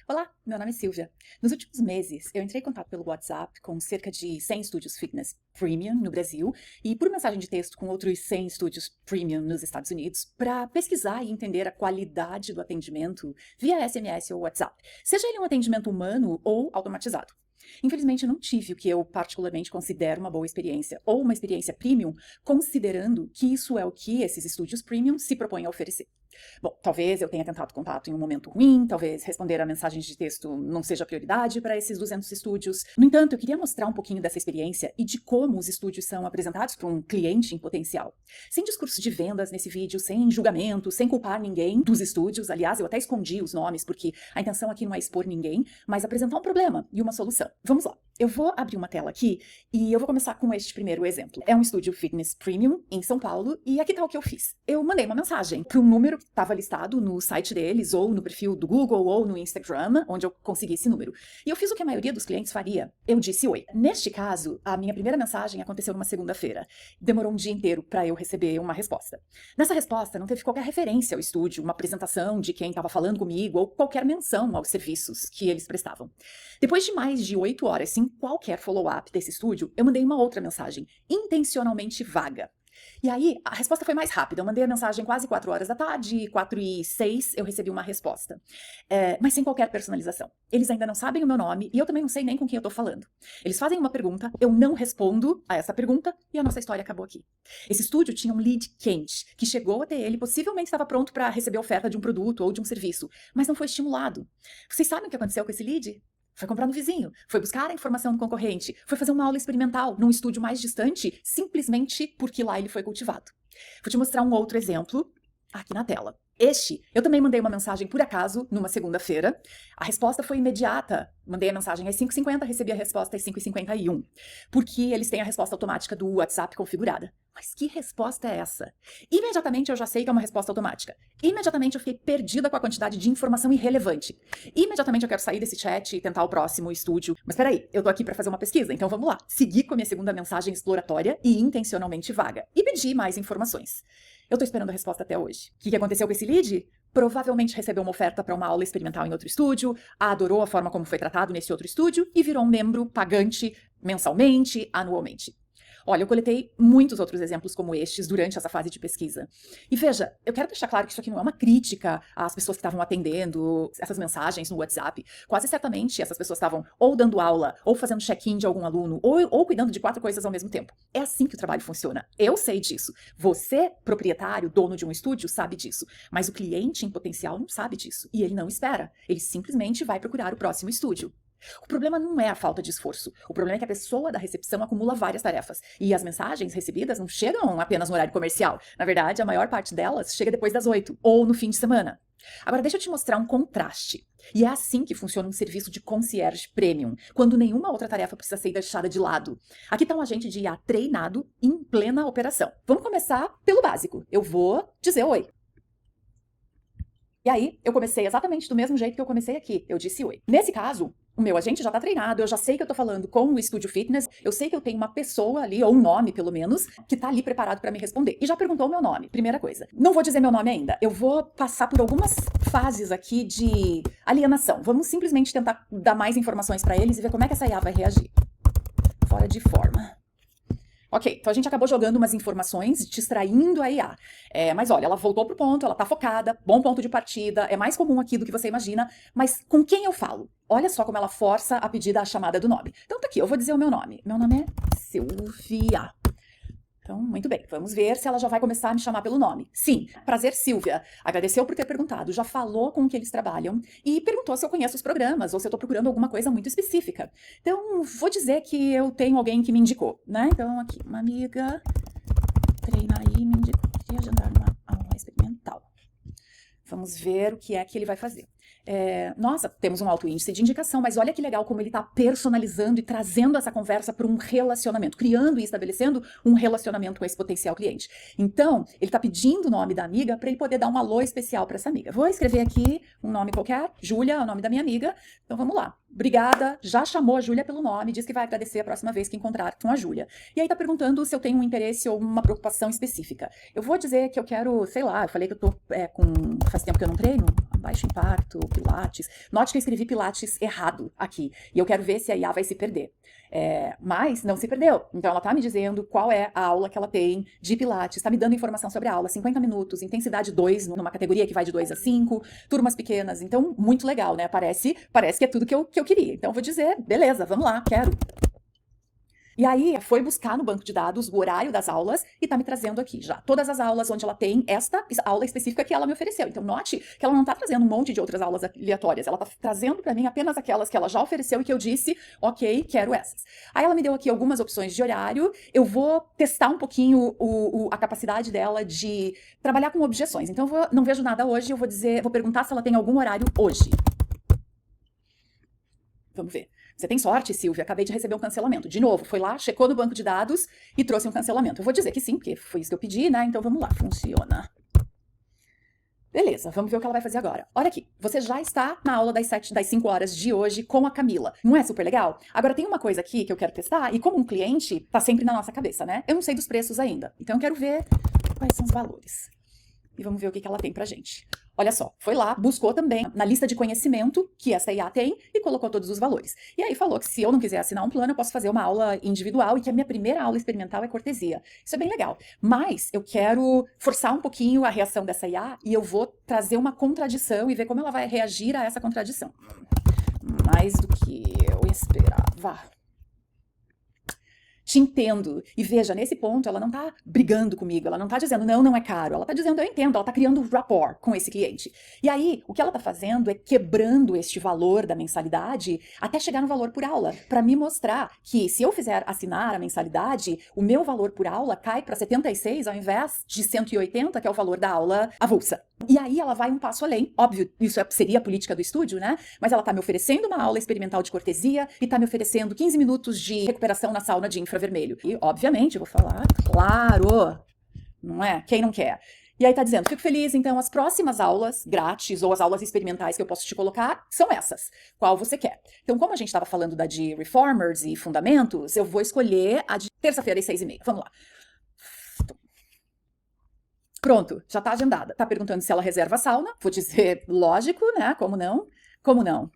Olá, meu nome é Silvia. Nos últimos meses, eu entrei em contato pelo WhatsApp com cerca de 100 estúdios fitness premium no Brasil e por mensagem de texto com outros 100 estúdios premium nos Estados Unidos para pesquisar e entender a qualidade do atendimento via SMS ou WhatsApp, seja ele um atendimento humano ou automatizado. Infelizmente, eu não tive o que eu particularmente considero uma boa experiência ou uma experiência premium, considerando que isso é o que esses estúdios premium se propõem a oferecer. Bom, talvez eu tenha tentado contato em um momento ruim, talvez responder a mensagens de texto não seja prioridade para esses 200 estúdios. No entanto, eu queria mostrar um pouquinho dessa experiência e de como os estúdios são apresentados para um cliente em potencial. Sem discurso de vendas nesse vídeo, sem julgamento, sem culpar ninguém dos estúdios. Aliás, eu até escondi os nomes, porque a intenção aqui não é expor ninguém, mas apresentar um problema e uma solução. Vamos lá. Eu vou abrir uma tela aqui e eu vou começar com este primeiro exemplo. É um estúdio fitness premium em São Paulo e aqui tá o que eu fiz. Eu mandei uma mensagem para um número que estava listado no site deles ou no perfil do Google ou no Instagram, onde eu consegui esse número. E eu fiz o que a maioria dos clientes faria. Eu disse oi. Neste caso, a minha primeira mensagem aconteceu numa segunda-feira. Demorou um dia inteiro para eu receber uma resposta. Nessa resposta não teve qualquer referência ao estúdio, uma apresentação de quem estava falando comigo ou qualquer menção aos serviços que eles prestavam. Depois de mais de 8 horas sem qualquer follow-up desse estúdio, eu mandei uma outra mensagem, intencionalmente vaga. E aí, a resposta foi mais rápida. Eu mandei a mensagem quase 4 horas da tarde, 4h06 eu recebi uma resposta. Mas sem qualquer personalização. Eles ainda não sabem o meu nome e eu também não sei nem com quem eu tô falando. Eles fazem uma pergunta, eu não respondo a essa pergunta e a nossa história acabou aqui. Esse estúdio tinha um lead quente, que chegou até ele, possivelmente estava pronto para receber a oferta de um produto ou de um serviço, mas não foi estimulado. Vocês sabem o que aconteceu com esse lead? Foi comprar no vizinho, foi buscar a informação do concorrente, foi fazer uma aula experimental num estúdio mais distante, simplesmente porque lá ele foi cultivado. Vou te mostrar um outro exemplo aqui na tela. Eu também mandei uma mensagem por acaso, numa segunda-feira. A resposta foi imediata. Mandei a mensagem às 5h50, recebi a resposta às 5h51. Porque eles têm a resposta automática do WhatsApp configurada. Mas que resposta é essa? Imediatamente eu já sei que é uma resposta automática. Imediatamente eu fiquei perdida com a quantidade de informação irrelevante. Imediatamente eu quero sair desse chat e tentar o próximo estúdio. Mas peraí, eu tô aqui para fazer uma pesquisa, então vamos lá. Segui com a minha segunda mensagem exploratória e intencionalmente vaga. E pedi mais informações. Eu tô esperando a resposta até hoje. O que aconteceu com esse lead? Provavelmente recebeu uma oferta para uma aula experimental em outro estúdio, adorou a forma como foi tratado nesse outro estúdio e virou um membro pagante mensalmente, anualmente. Olha, eu coletei muitos outros exemplos como estes durante essa fase de pesquisa. E veja, eu quero deixar claro que isso aqui não é uma crítica às pessoas que estavam atendendo essas mensagens no WhatsApp. Quase certamente essas pessoas estavam ou dando aula, ou fazendo check-in de algum aluno, ou cuidando de 4 coisas ao mesmo tempo. É assim que o trabalho funciona. Eu sei disso. Você, proprietário, dono de um estúdio, sabe disso. Mas o cliente em potencial não sabe disso. E ele não espera. Ele simplesmente vai procurar o próximo estúdio. O problema não é a falta de esforço. O problema é que a pessoa da recepção acumula várias tarefas. E as mensagens recebidas não chegam apenas no horário comercial. Na verdade, a maior parte delas chega depois das 8 ou no fim de semana. Agora, deixa eu te mostrar um contraste. E é assim que funciona um serviço de concierge premium, quando nenhuma outra tarefa precisa ser deixada de lado. Aqui está um agente de IA treinado em plena operação. Vamos começar pelo básico. Eu vou dizer oi. E aí, eu comecei exatamente do mesmo jeito que eu comecei aqui. Eu disse oi. Nesse caso, o meu agente já está treinado, eu já sei que eu estou falando com o estúdio fitness, eu sei que eu tenho uma pessoa ali, ou um nome pelo menos, que está ali preparado para me responder. E já perguntou o meu nome, primeira coisa. Não vou dizer meu nome ainda, eu vou passar por algumas fases aqui de alienação. Vamos simplesmente tentar dar mais informações para eles e ver como é que essa IA vai reagir. Fora de forma. Ok, então a gente acabou jogando umas informações, distraindo a IA. Mas olha, ela voltou pro ponto, ela tá focada, bom ponto de partida, é mais comum aqui do que você imagina, mas com quem eu falo? Olha só como ela força a pedida à chamada do nome. Então tá aqui, eu vou dizer o meu nome. Meu nome é Silvia. Então, muito bem, vamos ver se ela já vai começar a me chamar pelo nome. Sim, prazer, Silvia. Agradeceu por ter perguntado, já falou com o que eles trabalham e perguntou se eu conheço os programas ou se eu tô procurando alguma coisa muito específica. Então, vou dizer que eu tenho alguém que me indicou, né? Então, aqui, uma amiga treina aí, me indicou. Queria agendar uma aula experimental. Vamos ver o que é que ele vai fazer. Nossa, temos um alto índice de indicação, mas olha que legal como ele está personalizando e trazendo essa conversa para um relacionamento, criando e estabelecendo um relacionamento com esse potencial cliente. Então, ele está pedindo o nome da amiga para ele poder dar um alô especial para essa amiga. Vou escrever aqui um nome qualquer, Júlia, é o nome da minha amiga. Então vamos lá. Obrigada, já chamou a Júlia pelo nome, diz que vai agradecer a próxima vez que encontrar com a Júlia. E aí tá perguntando se eu tenho um interesse ou uma preocupação específica. Eu vou dizer que eu quero, sei lá, eu falei que eu tô faz tempo que eu não treino, baixo impacto, Pilates. Note que eu escrevi Pilates errado aqui, e eu quero ver se a IA vai se perder. Mas não se perdeu. Então ela tá me dizendo qual é a aula que ela tem de Pilates, tá me dando informação sobre a aula, 50 minutos, intensidade 2, numa categoria que vai de 2 a 5, turmas pequenas. Então, muito legal, né? Parece que é tudo que eu queria. Então eu vou dizer, beleza, vamos lá, quero. E aí, foi buscar no banco de dados o horário das aulas e tá me trazendo aqui já todas as aulas onde ela tem esta aula específica que ela me ofereceu. Então, note que ela não tá trazendo um monte de outras aulas aleatórias, ela tá trazendo para mim apenas aquelas que ela já ofereceu e que eu disse, ok, quero essas. Aí ela me deu aqui algumas opções de horário, eu vou testar um pouquinho a capacidade dela de trabalhar com objeções. Então, não vejo nada hoje, eu vou perguntar se ela tem algum horário hoje. Vamos ver. Você tem sorte, Silvia, acabei de receber um cancelamento. De novo, foi lá, checou no banco de dados e trouxe um cancelamento. Eu vou dizer que sim, porque foi isso que eu pedi, né? Então vamos lá, funciona. Beleza, vamos ver o que ela vai fazer agora. Olha aqui, você já está na aula das 5 horas de hoje com a Camila. Não é super legal? Agora tem uma coisa aqui que eu quero testar, e como um cliente, tá sempre na nossa cabeça, né? Eu não sei dos preços ainda, então eu quero ver quais são os valores. E vamos ver o que ela tem pra gente. Olha só, foi lá, buscou também na lista de conhecimento que essa IA tem e colocou todos os valores. E aí falou que se eu não quiser assinar um plano, eu posso fazer uma aula individual e que a minha primeira aula experimental é cortesia. Isso é bem legal. Mas eu quero forçar um pouquinho a reação dessa IA e eu vou trazer uma contradição e ver como ela vai reagir a essa contradição. Mais do que eu esperava. Te entendo. E veja, nesse ponto, ela não tá brigando comigo, ela não tá dizendo, não é caro. Ela tá dizendo, eu entendo, ela tá criando rapport com esse cliente. E aí, o que ela tá fazendo é quebrando este valor da mensalidade até chegar no valor por aula, para me mostrar que se eu fizer assinar a mensalidade, o meu valor por aula cai para 76 ao invés de 180, que é o valor da aula avulsa. E aí ela vai um passo além. Óbvio, isso seria a política do estúdio, né? Mas ela tá me oferecendo uma aula experimental de cortesia e tá me oferecendo 15 minutos de recuperação na sauna de infravermelho. E, obviamente, eu vou falar, claro, não é? Quem não quer? E aí tá dizendo, fico feliz, então as próximas aulas grátis ou as aulas experimentais que eu posso te colocar são essas. Qual você quer? Então, como a gente estava falando da de Reformers e Fundamentos, eu vou escolher a de terça-feira às 6h30. Vamos lá. Pronto, já tá agendada. Tá perguntando se ela reserva a sauna. Vou dizer, lógico, né? Como não? Como não?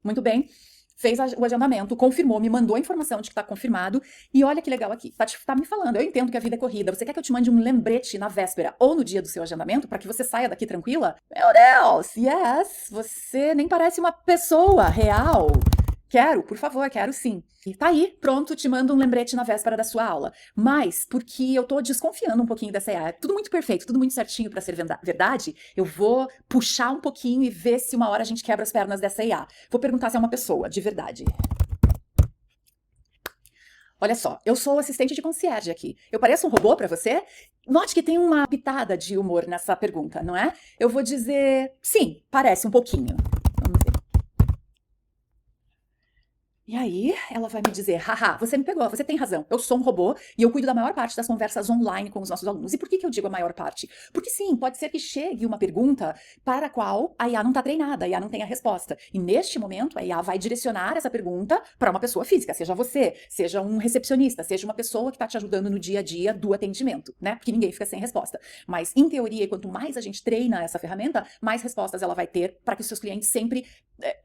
Muito bem. Fez o agendamento, confirmou, me mandou a informação de que tá confirmado. E olha que legal aqui. Tá me falando, eu entendo que a vida é corrida. Você quer que eu te mande um lembrete na véspera ou no dia do seu agendamento para que você saia daqui tranquila? Meu Deus, yes! Você nem parece uma pessoa real. Quero, por favor, quero sim. E tá aí, pronto, te mando um lembrete na véspera da sua aula. Mas, porque eu tô desconfiando um pouquinho dessa IA, é tudo muito perfeito, tudo muito certinho pra ser verdade, eu vou puxar um pouquinho e ver se uma hora a gente quebra as pernas dessa IA. Vou perguntar se é uma pessoa, de verdade. Olha só, eu sou assistente de concierge aqui. Eu pareço um robô pra você? Note que tem uma pitada de humor nessa pergunta, não é? Eu vou dizer, sim, parece um pouquinho. Vamos ver. E aí, ela vai me dizer, haha, você me pegou, você tem razão, eu sou um robô e eu cuido da maior parte das conversas online com os nossos alunos. E por que eu digo a maior parte? Porque sim, pode ser que chegue uma pergunta para a qual a IA não está treinada, a IA não tem a resposta. E neste momento, a IA vai direcionar essa pergunta para uma pessoa física, seja você, seja um recepcionista, seja uma pessoa que está te ajudando no dia a dia do atendimento, né? Porque ninguém fica sem resposta. Mas, em teoria, quanto mais a gente treina essa ferramenta, mais respostas ela vai ter para que os seus clientes sempre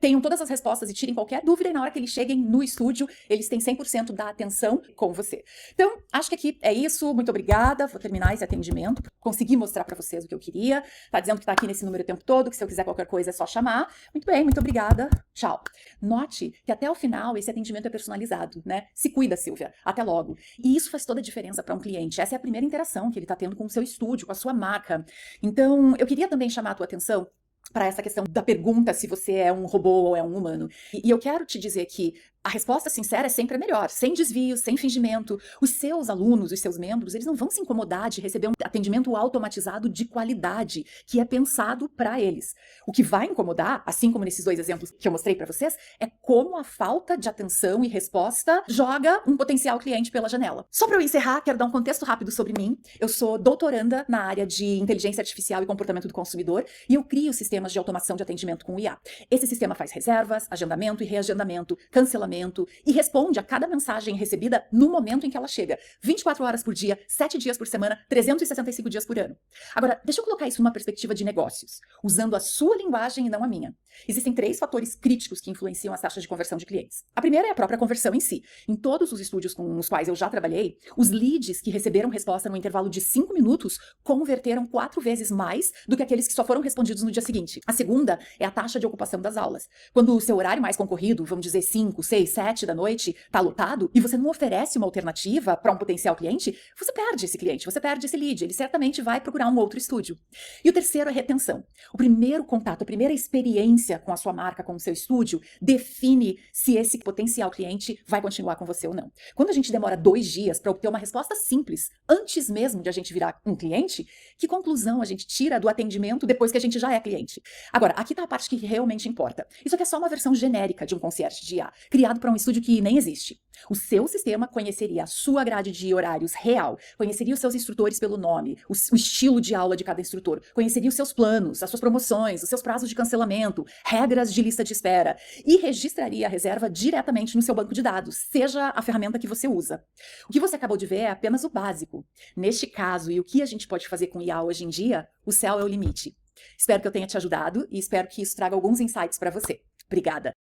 tenham todas as respostas e tirem qualquer dúvida e na hora que eles cheguem no estúdio, eles têm 100% da atenção com você. Então, acho que aqui é isso. Muito obrigada. Vou terminar esse atendimento. Consegui mostrar para vocês o que eu queria. Tá dizendo que tá aqui nesse número o tempo todo, que se eu quiser qualquer coisa é só chamar. Muito bem, muito obrigada. Tchau. Note que até o final esse atendimento é personalizado, né? Se cuida, Silvia. Até logo. E isso faz toda a diferença para um cliente. Essa é a primeira interação que ele tá tendo com o seu estúdio, com a sua marca. Então, eu queria também chamar a tua atenção para essa questão da pergunta se você é um robô ou é um humano. E eu quero te dizer que a resposta sincera é sempre a melhor, sem desvios, sem fingimento. Os seus alunos, os seus membros, eles não vão se incomodar de receber um atendimento automatizado de qualidade, que é pensado para eles. O que vai incomodar, assim como nesses dois exemplos que eu mostrei para vocês, é como a falta de atenção e resposta joga um potencial cliente pela janela. Só para eu encerrar, quero dar um contexto rápido sobre mim. Eu sou doutoranda na área de inteligência artificial e comportamento do consumidor e eu crio sistemas de automação de atendimento com IA. Esse sistema faz reservas, agendamento e reagendamento, cancelamento cancelamento e responde a cada mensagem recebida no momento em que ela chega. 24 horas por dia, 7 dias por semana, 365 dias por ano. Agora, deixa eu colocar isso numa perspectiva de negócios, usando a sua linguagem e não a minha. Existem 3 fatores críticos que influenciam as taxas de conversão de clientes. A primeira é a própria conversão em si. Em todos os estúdios com os quais eu já trabalhei, os leads que receberam resposta no intervalo de 5 minutos converteram 4 vezes mais do que aqueles que só foram respondidos no dia seguinte. A segunda é a taxa de ocupação das aulas. Quando o seu horário mais concorrido, vamos dizer 5, 6, 7 da noite, está lotado e você não oferece uma alternativa para um potencial cliente, você perde esse cliente, você perde esse lead, ele certamente vai procurar um outro estúdio. E o terceiro é retenção. O primeiro contato, a primeira experiência com a sua marca, com o seu estúdio, define se esse potencial cliente vai continuar com você ou não. Quando a gente demora 2 dias para obter uma resposta simples, antes mesmo de a gente virar um cliente, que conclusão a gente tira do atendimento depois que a gente já é cliente? Agora, aqui está a parte que realmente importa. Isso aqui é só uma versão genérica de um concierge de IA, criado para um estúdio que nem existe. O seu sistema conheceria a sua grade de horários real, conheceria os seus instrutores pelo nome, o estilo de aula de cada instrutor, conheceria os seus planos, as suas promoções, os seus prazos de cancelamento, regras de lista de espera e registraria a reserva diretamente no seu banco de dados, seja a ferramenta que você usa. O que você acabou de ver é apenas o básico. Neste caso, e o que a gente pode fazer com IA hoje em dia, o céu é o limite. Espero que eu tenha te ajudado e espero que isso traga alguns insights para você. Obrigada!